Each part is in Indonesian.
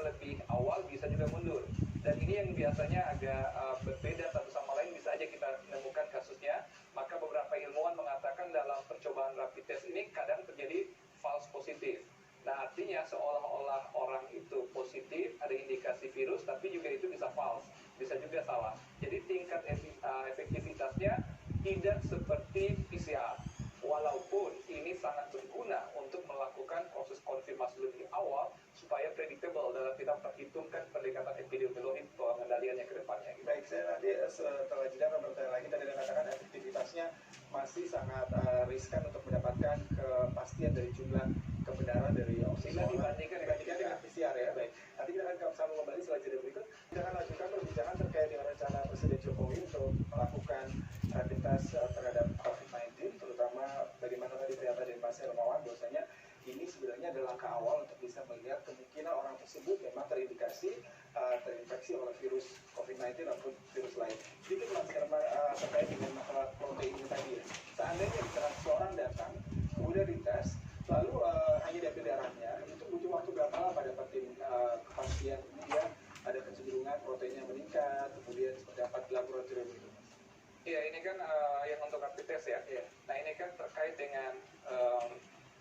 lebih awal, bisa juga mundur. Dan ini yang biasanya agak berbeda satu sama lain, bisa aja kita menemukan kasusnya. Maka beberapa ilmuwan mengatakan dalam percobaan rapid test ini kadang terjadi false positif. Nah, artinya seolah-olah orang itu positif, ada indikasi virus, tapi juga itu bisa false, bisa juga salah. Jadi tingkat efektivitasnya tidak seperti PCR. Walaupun ini sangat berguna untuk melakukan proses konfirmasi lebih awal supaya predictable dalam kita perhitungkan pendekatan epidemiologi pengendaliannya ke depannya. Baik, saya nanti setelah jeda akan bertanya lagi. Tadi dikatakan efektivitasnya masih sangat riskan untuk mendapatkan kepastian dari jumlah kebenaran dari oksigen dibandingkan dengan PCR ya. Baik, nanti kita akan sambung kembali setelah jeda berikut. Kita akan lanjutkan perbincangan terkait dengan rencana Presiden Jokowi untuk melakukan rapid test terhadap COVID-19, terutama bagaimana tadi pernyataan dari Mas Hermawan bahwasanya ini sebenarnya adalah langkah awal untuk bisa melihat kemungkinan orang tersebut memang terinfeksi oleh virus COVID-19 ataupun virus lain. Sedikit Mas Hermawan terkait dengan masalah protein ini tadi ya. Seandainya misalkan seorang datang, kemudian dites, lalu hanya diambil darahnya, itu butuh waktu berapa lama dapetin kepastian dia ada kecenderungan proteinnya meningkat, kemudian seperti apa di laboratorium itu? Iya, ini kan yang untuk rapid test ya. Nah, ini kan terkait dengan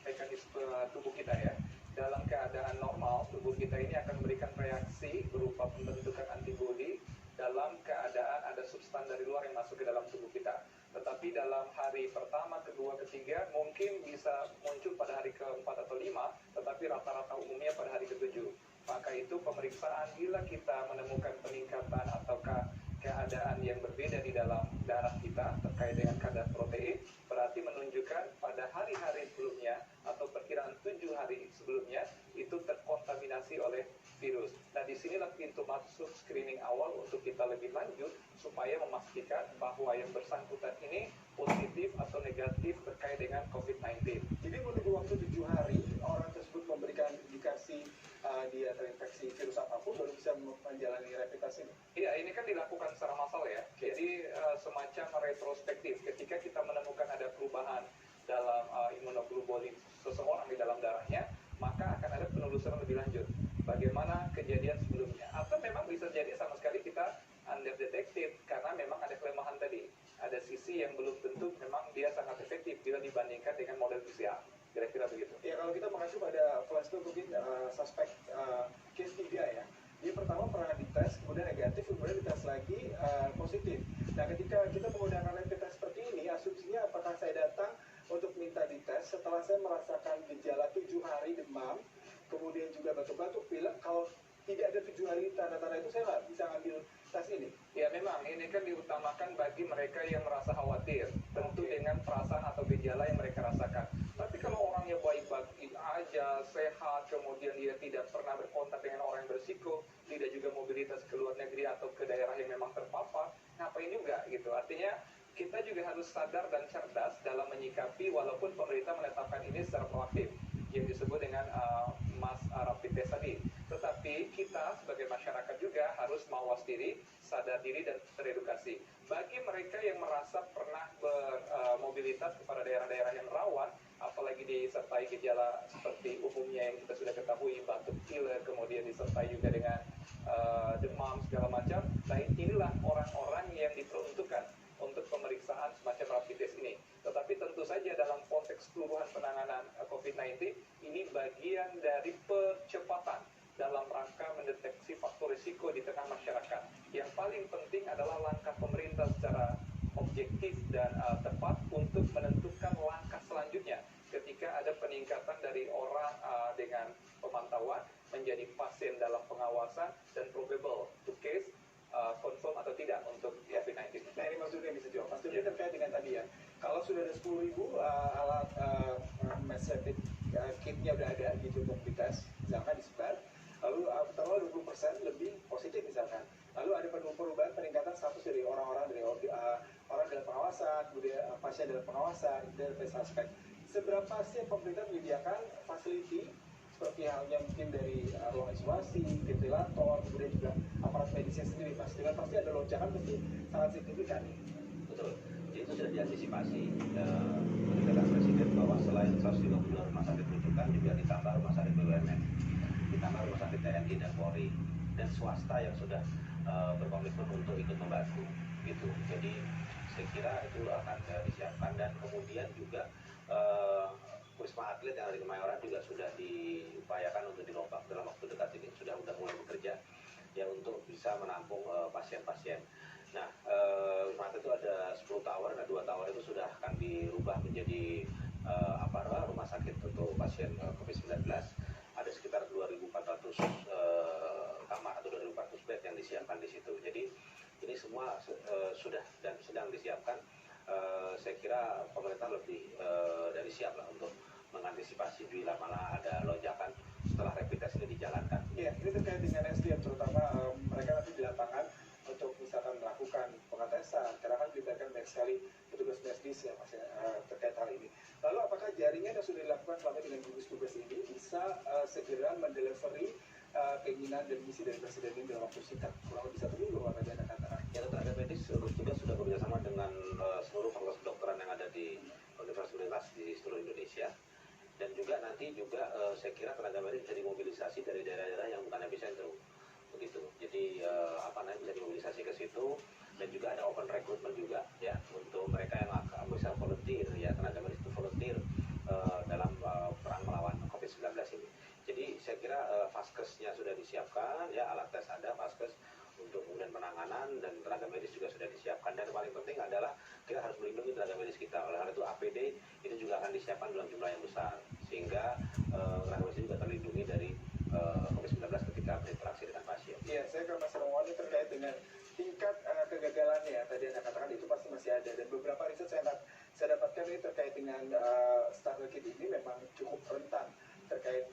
mekanisme tubuh kita ya. Dalam keadaan normal, tubuh kita ini akan memberikan reaksi berupa pembentukan antibodi dalam keadaan ada substan dari luar yang masuk ke dalam tubuh kita. Tetapi dalam hari pertama, kedua, ketiga mungkin bisa muncul pada hari keempat atau lima, tetapi rata-rata umumnya pada hari ketujuh. Maka itu pemeriksaan bila kita menemukan peningkatan ataukah keadaan yang berbeda di dalam darah kita terkait dengan kadar protein, berarti menunjukkan pada hari-hari sebelumnya atau perkiraan 7 hari sebelumnya itu terkontaminasi oleh virus. Nah, disinilah pintu masuk screening awal untuk kita lebih lanjut supaya memastikan bahwa yang bersangkutan ini positif atau negatif terkait dengan COVID-19. Jadi menunggu waktu 7 hari orang tersebut memberikan indikasi dia terinfeksi virus apapun baru bisa menjalani rapid test ini? Iya, ini kan dilakukan secara massal ya. Jadi semacam retrospektif. Ketika kita menemukan ada perubahan dalam imunoglobulin seseorang di dalam darahnya, maka akan ada penelusuran lebih lanjut. Bagaimana kejadian sebelumnya? Atau memang bisa jadi sama sekali kita underdetected karena memang ada kelemahan tadi. Ada sisi yang belum tentu memang dia sangat efektif bila dibandingkan dengan model PCR. Kira-kira begitu. Ya, kalau kita mengacu pada flash mungkin suspek case 3 ya. Dia pertama pernah dites, kemudian negatif, kemudian dites lagi positif. Nah, ketika kita menggunakan rapid test seperti ini, asumsinya apakah saya datang untuk minta dites setelah saya merasakan gejala 7 hari demam, kemudian juga batuk-batuk, pilek, kalau tidak ada 7 hari tanda-tanda itu saya nggak bisa ngambil tes ini? Ya, memang ini kan diutamakan bagi mereka yang merasa khawatir, tentu dengan perasaan atau gejala yang mereka rasakan. Tapi kalau orangnya baik-baik aja, sehat, kemudian dia tidak pernah berkontak dengan orang yang berisiko, tidak juga mobilitas ke luar negeri atau ke daerah yang memang terpapar, ngapain juga gitu. Artinya kita juga harus sadar dan cerdas dalam menyikapi walaupun pemerintah menetapkan ini secara proaktif yang disebut dengan mass rapid test tadi. Tetapi kita sebagai masyarakat juga harus mawas diri, sadar diri dan teredukasi. Bagi mereka yang merasa pernah bermobilitas kepada daerah-daerah yang rawan, apalagi disertai gejala seperti umumnya yang kita sudah ketahui, batuk pilek, kemudian disertai juga dengan demam segala macam. Nah, inilah orang-orang yang diperuntukkan untuk pemeriksaan semacam rapid test ini. Tetapi tentu saja dalam konteks keseluruhan penanganan COVID-19, ini bagian dari percepatan dalam rangka mendeteksi faktor risiko di tengah masyarakat. Yang paling penting adalah langkah pemerintah secara objektif dan tepat untuk menentukan langkah selanjutnya ketika ada peningkatan dari orang dengan pemantauan menjadi pasien dalam pengawasan dan probable to case confirm atau tidak untuk COVID-19. Nah, ini maksudnya bisa jawab. Mas Dudi terkait dengan tadi ya, kalau sudah ada 10.000 alat mass rapid kitnya udah ada gitu untuk dites, misalkan disebar, lalu pertama 20% lebih positif misalkan, lalu ada perubahan peningkatan status dari orang-orang orang dalam pengawasan, kemudian pasien dalam pengawasan, dan suspek. Seberapa sih pemerintah menyediakan fasiliti seperti halnya mungkin dari ruang isolasi, ventilator, kemudian juga aparat medisnya sendiri, Mas? Dengan pasti ada lonjakan pasti sangat signifikan. Betul, itu sudah diantisipasi kebijakan Presiden bahwa selain 150 rumah sakit rujukan juga ditambah rumah sakit BUMN, ditambah rumah sakit TNI dan Polri dan swasta yang sudah berkomitmen untuk ikut membantu gitu. Jadi saya kira itu akan disiapkan, dan kemudian juga Wisma Atlet yang ada di Kemayoran juga sudah diupayakan untuk dirombak dalam waktu dekat ini, sudah mulai bekerja ya untuk bisa menampung pasien-pasien. Nah, Wisma Atlet itu ada 10 tower, nah 2 tower itu sudah akan dirubah menjadi rumah sakit untuk pasien COVID-19. Ada sekitar 2.400 kamar atau 2.400 bed yang disiapkan di situ. Jadi ini semua sudah dan sedang disiapkan. Saya kira pemerintah lebih dari siap lah untuk mengantisipasi bila mana ada lonjakan setelah rapid test ini dijalankan. Ya, ini terkait dengan SDM, terutama mereka nanti di lapangan untuk misalkan melakukan pengetesan, karena kan dilibatkan banyak sekali petugas medis ya Mas, terkait hal ini. Lalu apakah jaringan yang sudah dilakukan selama dengan gugus-tugas ini bisa segera mendelivery keinginan dan misi dari Presiden ini dalam waktu singkat, kurang lebih 1 minggu tadi Anda katakan? Ya, tenaga medis juga sudah bekerjasama dengan seluruh fakultas kedokteran yang ada di universitas di seluruh Indonesia. Dan juga nanti saya kira tenaga medis bisa dimobilisasi dari daerah-daerah yang bukan epicentrum begitu. Jadi bisa dimobilisasi ke situ, dan juga ada open recruitment juga ya untuk mereka yang akan bisa volunteer, ya tenaga medis itu volunteer dalam perang melawan COVID-19 ini. Jadi saya kira vaskesnya sudah disiapkan, ya alat tes ada, vaskes untuk kemudian penanganan, dan tenaga medis juga sudah disiapkan. Dan paling penting adalah kita harus melindungi tenaga medis kita. Oleh karena itu APD itu juga akan disiapkan dalam jumlah yang besar, sehingga tenaga medis juga terlindungi dari COVID-19 ketika berinteraksi dengan pasien. Iya, saya ke Mas Romawan terkait dengan tingkat kegagalannya. Tadi Anda katakan itu pasti masih ada, dan beberapa riset saya dapatkan ini terkait dengan starter kit ini memang cukup rentan terkait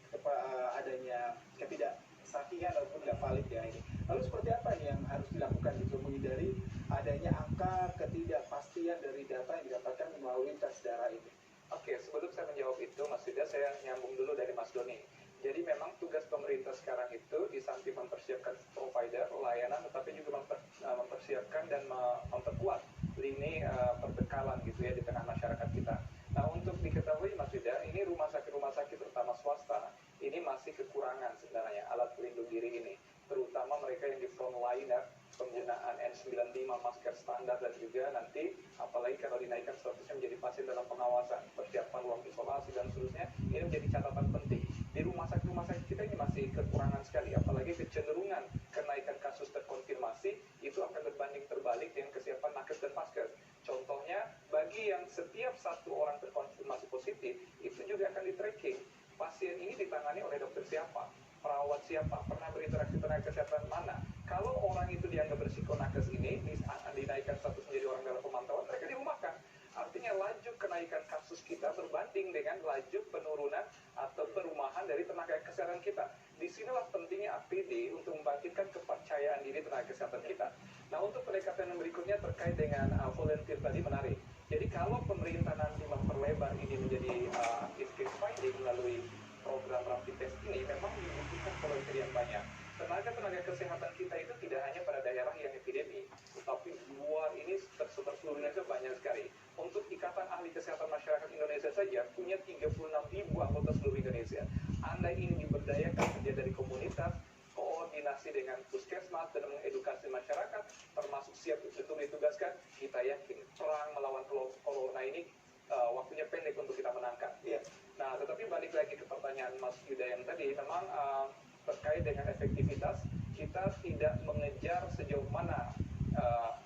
adanya ketidaksahihan ataupun nggak valid ya ini. Lalu seperti apa nih yang harus dilakukan untuk menghindari adanya angka ketidakpastian dari data yang didapatkan melalui tes darah ini? Oke, sebelum saya menjawab itu, Mas Yuda, saya nyambung dulu dari Mas Doni. Jadi memang tugas pemerintah sekarang itu di samping mempersiapkan provider layanan, tetapi juga mempersiapkan dan memperkuat lini perbekalan gitu ya di tengah masyarakat kita. Nah, untuk diketahui Mas Yuda, ini rumah sakit terutama swasta ini masih kekurangan sebenarnya alat pelindung diri ini, terutama mereka yang di frontliner, penggunaan N95, masker standar, dan juga nanti apalagi kalau dinaikkan statusnya menjadi pasien dalam pengawasan, persiapan ruang isolasi dan seterusnya, ini menjadi catatan penting. Di rumah sakit kita ini masih kekurangan sekali, apalagi kecenderungan kenaikan kasus terkonfirmasi itu akan berbanding terbalik dengan kesiapan nakes dan vaskes. Contohnya, bagi yang setiap 1 orang terkonfirmasi positif, itu juga akan di-tracking. Pasien ini ditangani oleh dokter siapa, perawat siapa, pernah berinteraksi tenaga kesehatan mana. Kalau orang itu dianggap berisiko nakes ini, dinaikkan status menjadi orang dalam pemantauan, mereka dirumahkan. Artinya laju kenaikan kasus kita berbanding dengan laju penurunan atau perumahan dari tenaga kesehatan kita. Disinilah pentingnya APD untuk membangkitkan kepercayaan diri tenaga kesehatan kita. Nah, untuk pendekatan yang berikutnya terkait dengan volunteer tadi menarik. Jadi kalau pemerintah nanti memperlebar ini menjadi active case finding melalui program rapid test ini, memang membutuhkan volunteer yang banyak. Tenaga kesehatan kita itu tidak hanya pada daerah yang epidemi, tetapi luar ini tersebar seluruh Indonesia banyak sekali. Untuk Ikatan Ahli Kesehatan Masyarakat Indonesia saja punya 36.000 anggota seluruh Indonesia. Anda ingin diberdayakan kerja dari komunitas, koordinasi dengan puskesmas dan mengedukasi masyarakat, termasuk siap betul ditugaskan, kita yakin perang melawan corona ini waktunya pendek untuk kita menangkan. Iya. Nah, tetapi balik lagi ke pertanyaan Mas Yuda yang tadi, memang terkait dengan efektivitas, kita tidak mengejar sejauh mana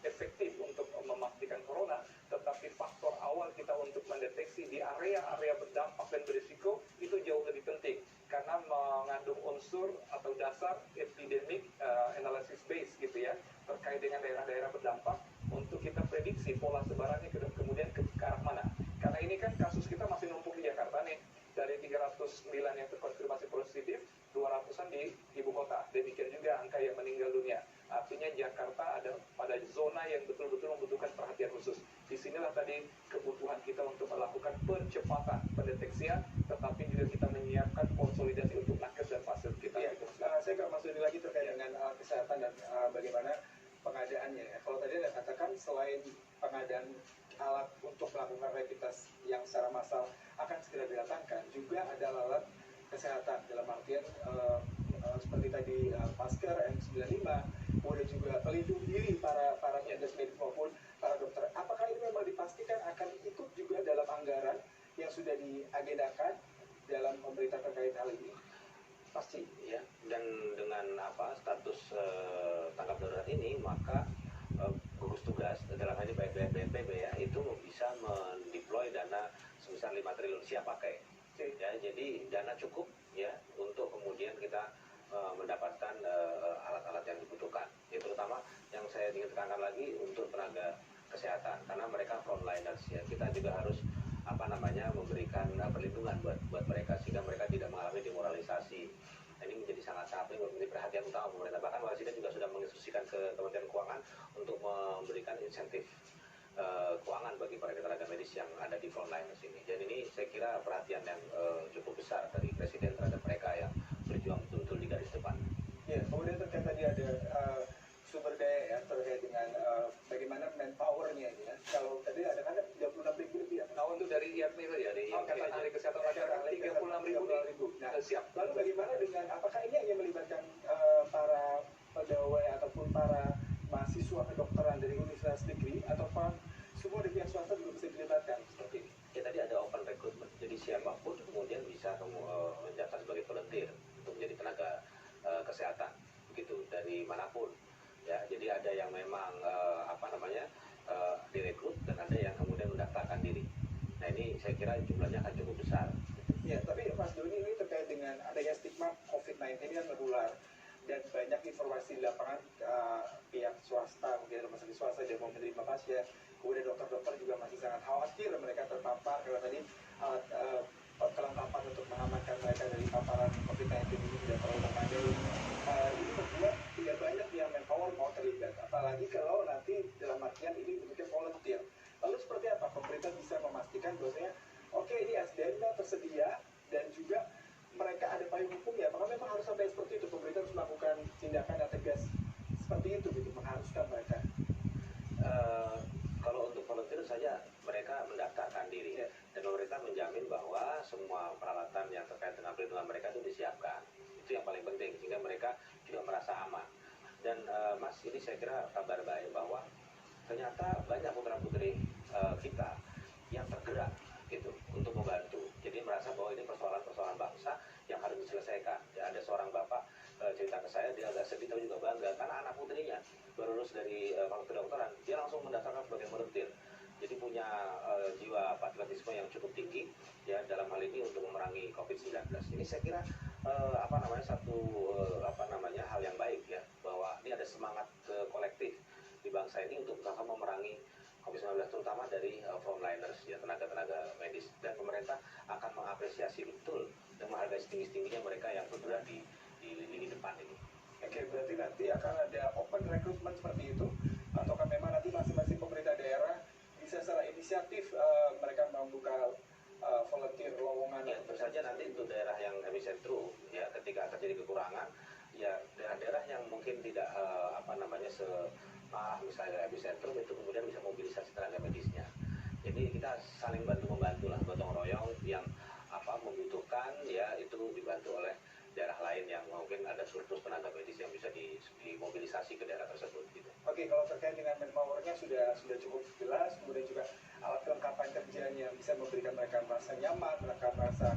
efektif untuk memastikan corona, tetapi faktor awal kita untuk mendeteksi di area-area berdampak dan berisiko itu jauh lebih penting, karena mengandung unsur atau dasar epidemic analysis base gitu ya, terkait dengan daerah-daerah berdampak untuk kita prediksi pola sebarannya kemudian ke arah mana. Karena ini kan kasus kita masih numpuk di Jakarta nih, dari 309 yang terkonfirmasi positif, 200-an di ibu kota. Demikian juga angka yang meninggal dunia. Artinya Jakarta ada pada zona yang betul-betul membutuhkan perhatian khusus. Disinilah tadi kebutuhan kita untuk melakukan percepatan pendeteksian, tetapi juga kita menyiapkan konsolidasi untuk nakes dan pasien kita. Ya, saya ke Mas Doni lagi terkait dengan kesehatan dan bagaimana pengadaannya. Kalau tadi Anda katakan selain pengadaan alat untuk melakukan rapid test yang secara massal akan segera didatangkan, juga ada alat kesehatan dalam artian seperti tadi 95, kemudian juga pelindung diri para petugas medis maupun para dokter. Apakah ini memang dipastikan akan ikut juga dalam anggaran yang sudah diagendakan dalam pemerintah terkait hal ini? Pasti ya, dan dengan status tanggap darurat ini, maka gugus tugas dalam hal ini BNPB ya, itu bisa mendeploy dana sebesar 5 triliun siap pakai ya, jadi dana cukup ya untuk kemudian kita mendapatkan alat-alat yang dibutuhkan ya, terutama yang saya ingin tekankan lagi untuk tenaga kesehatan, karena mereka frontliners ya, kita juga harus memberikan perlindungan buat mereka sehingga mereka tidak mengalami demoralisasi. Nah, ini menjadi sangat menjadi perhatian utama pemerintah. Bahkan Presiden juga sudah menginstruksikan ke Kementerian Keuangan untuk memberikan insentif keuangan bagi para tenaga medis yang ada di frontliners ini. Dan ini saya kira perhatian yang cukup besar dari Presiden terhadap mereka yang berjuang betul-betul di garis depan. Ya, kemudian terkait tadi ada sumber daya ya, terkait dengan bagaimana manpower-nya ini ya. Kalau tadi ada kan 36.000 lebih ya. Nah, untuk dari IAPMI saja, dari Ikatan Ahli Kesehatan Masyarakat 36.000 siap. Lalu bagaimana dengan, apakah ini hanya melibatkan para pegawai ataupun para mahasiswa kedokteran dari universitas negeri, ataupun semua dari pihak swasta juga bisa dilibatkan seperti ini? Ya, tadi ada open recruitment, jadi siapapun kemudian bisa mendaftar sebagai volunteer untuk menjadi tenaga kesehatan, begitu dari manapun. Ya, jadi ada yang memang direkrut dan ada yang kemudian mendaftarkan diri. Nah, ini saya kira jumlahnya akan cukup besar. Ya, tapi Mas Doni, ini terkait dengan adanya stigma COVID-19 ini kan menular, dan banyak informasi di lapangan pihak swasta, mungkin rumah sakit swasta dia mau menerima pasien, kemudian dokter-dokter juga masih sangat khawatir mereka terpapar karena tadi alat kelengkapan untuk mengamankan mereka dari paparan COVID-19 ini tidak terlalu memadai. Ini membuat tidak banyak yang manpower mau terlibat, apalagi kalau nanti dalam artian ini bentuknya volunteer. Lalu seperti apa pemerintah bisa memastikan bahwasanya oke, ini SDM-nya tersedia dan juga mereka ada payung hukumnya? Apakah memang harus sampai seperti itu, pemerintah harus melakukan tindakan yang tegas seperti itu gitu, mengharuskan mereka? Kalau untuk volunteer saja mereka mendaftarkan diri ya, dan pemerintah menjamin bahwa semua peralatan yang terkait dengan perlindungan mereka itu disiapkan. Itu yang paling penting sehingga mereka juga merasa aman. Dan Mas, ini saya kira kabar baik bahwa ternyata banyak putra-putri kita yang tergerak gitu untuk membantu. Jadi merasa bahwa ini persoalan-persoalan bangsa yang harus diselesaikan. Ya, ada seorang bapak cerita ke saya, dia agak sedih tapi juga bangga karena anak putrinya baru lulus dari fakultas kedokteran, dia langsung mendaftarkan sebagai volunteer. Jadi punya jiwa patriotisme yang cukup tinggi ya dalam hal ini untuk memerangi COVID-19. Ini saya kira satu hal yang baik ya, bahwa ini ada semangat kolektif di bangsa ini untuk bersama memerangi COVID-19, terutama dari frontliners ya, tenaga-tenaga medis, dan pemerintah akan mengapresiasi betul dan menghargai setinggi-tingginya mereka yang bergerak di lini depan ini. Oke, berarti nanti akan ada open recruitment seperti itu, ataukah memang nanti masing-masing pemerintah daerah bisa secara inisiatif mereka membuka volunteer lowongan? Ya, tentu saja nanti untuk daerah yang epicentrum ya, ketika terjadi kekurangan ya, daerah-daerah yang mungkin tidak misalnya epicentrum itu kemudian bisa mobilisasi tenaga medisnya. Jadi kita saling bantu-membantu lah, gotong royong, yang membutuhkan ya itu dibantu oleh daerah lain yang mungkin ada surplus tenaga medis yang bisa dimobilisasi ke daerah tersebut gitu. Oke, kalau terkait dengan manpower-nya sudah cukup jelas, kemudian juga alat kelengkapan kerjanya bisa memberikan mereka merasa nyaman, mereka merasa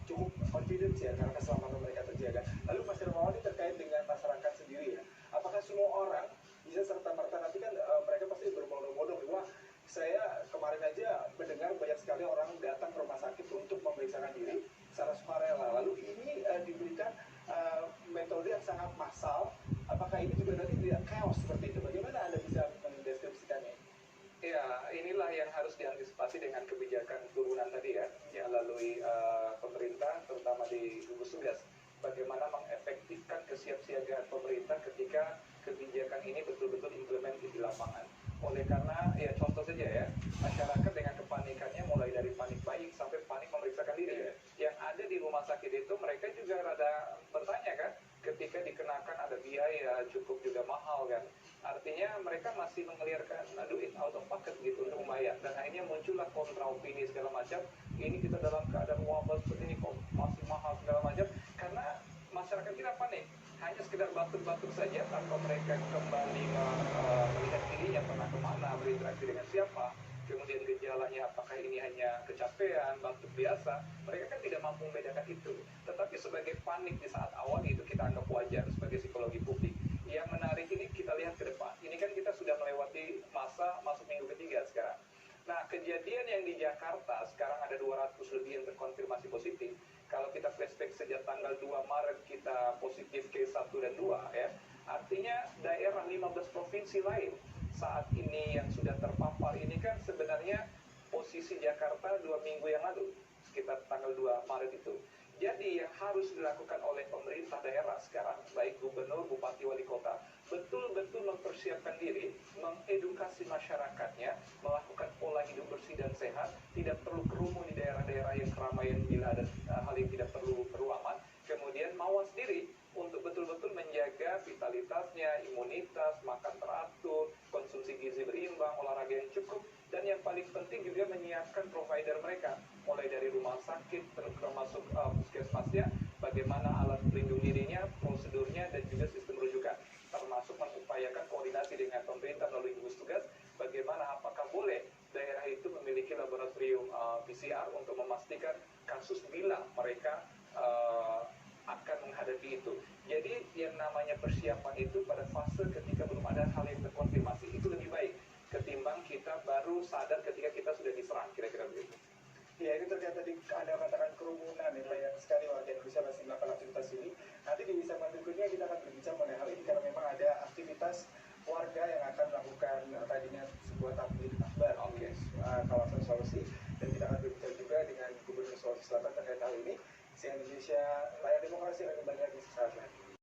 cukup confidence ya, karena keselamatan mereka terjaga. Lalu Mas Hermawan, ini terkait dengan masyarakat sendiri ya, apakah semua orang bisa serta-merta? Nanti kan mereka pasti berbondong-bondong, wah saya kemarin aja mendengar banyak sekali orang datang ke rumah sakit untuk memeriksakan diri secara sukarela, lalu ini diberikan metode yang sangat massal. Apakah ini juga nanti tidak chaos seperti itu? Bagaimana Anda bisa mendeskripsikannya? Ya, inilah yang harus diantisipasi dengan kebijakan turunan tadi ya, melalui pemerintah, terutama di gugus tugas. Bagaimana mengefektifkan kesiapsiagaan pemerintah ketika kebijakan ini betul-betul implementasi di lapangan. Oleh karena, ya contoh saja ya, masyarakat dengan kepanikannya mulai dari panik bayi sampai panik memeriksakan diri. Yang ada di rumah sakit itu mereka juga rada bertanya kan, ketika dikenakan ada biaya cukup juga mahal kan. Artinya mereka masih mengelirkan duit out of pocket gitu untuk membayar. Dan akhirnya muncullah kontra opini segala macam. Ini kita dalam keadaan wabah seperti ini kok masih mahal segala macam. Karena masyarakat kita panik. hanya sekedar batuk-batuk saja tanpa mereka kembali melihat dirinya pernah kemana, berinteraksi dengan siapa, kemudian gejalanya apakah ini hanya kecapean, batuk biasa, mereka kan tidak mampu membedakan itu. Tetapi sebagai panik di saat awal itu kita anggap wajar sebagai psikologi publik. Yang menarik ini kita lihat ke depan. Ini kan kita sudah melewati masa masuk minggu ketiga sekarang. Nah, kejadian yang di Jakarta sekarang ada 200 lebih yang terkonfirmasi positif. Kalau kita flashback sejak tanggal 2 Maret kita positif case 1 dan 2 ya. Artinya daerah 15 provinsi lain saat ini yang sudah terpapar ini kan sebenarnya posisi Jakarta 2 minggu yang lalu, sekitar tanggal 2 Maret itu. Jadi yang harus dilakukan oleh pemerintah daerah sekarang, baik gubernur, bupati, wali kota, betul-betul mempersiapkan diri, mengedukasi masyarakatnya, melakukan pola hidup bersih dan sehat, tidak perlu kerumun di daerah-daerah yang keramaian bila ada hal yang tidak perlu aman. Kemudian mawas diri untuk betul-betul menjaga vitalitasnya, imunitas, makan teratur, konsumsi gizi berimbang, olahraga yang cukup, dan yang paling penting juga menyiapkan provider mereka, mulai dari rumah sakit, termasuk puskesmasnya, bagaimana alat pelindung dirinya, prosedurnya, dan juga sistem rujukan, termasuk mengupayakan koordinasi dengan pemerintah melalui gugus tugas, bagaimana apakah boleh daerah itu memiliki laboratorium PCR untuk memastikan kasus bila mereka akan menghadapi itu. Jadi yang namanya persiapan itu pada fase ketika belum ada hal yang terkonfirmasi itu lebih baik ketimbang kita baru sadar ketika kita sudah diserang, kira-kira begitu. Ya, ini terkait tadi Anda katakan kerumunan ya, banyak sekali warga Indonesia masih melakukan aktivitas ini. Nanti di segmen berikutnya kita akan berbicara mengenai hal ini karena memang ada aktivitas warga yang akan melakukan tadinya sebuah tablik akbar di kawasan Sulawesi.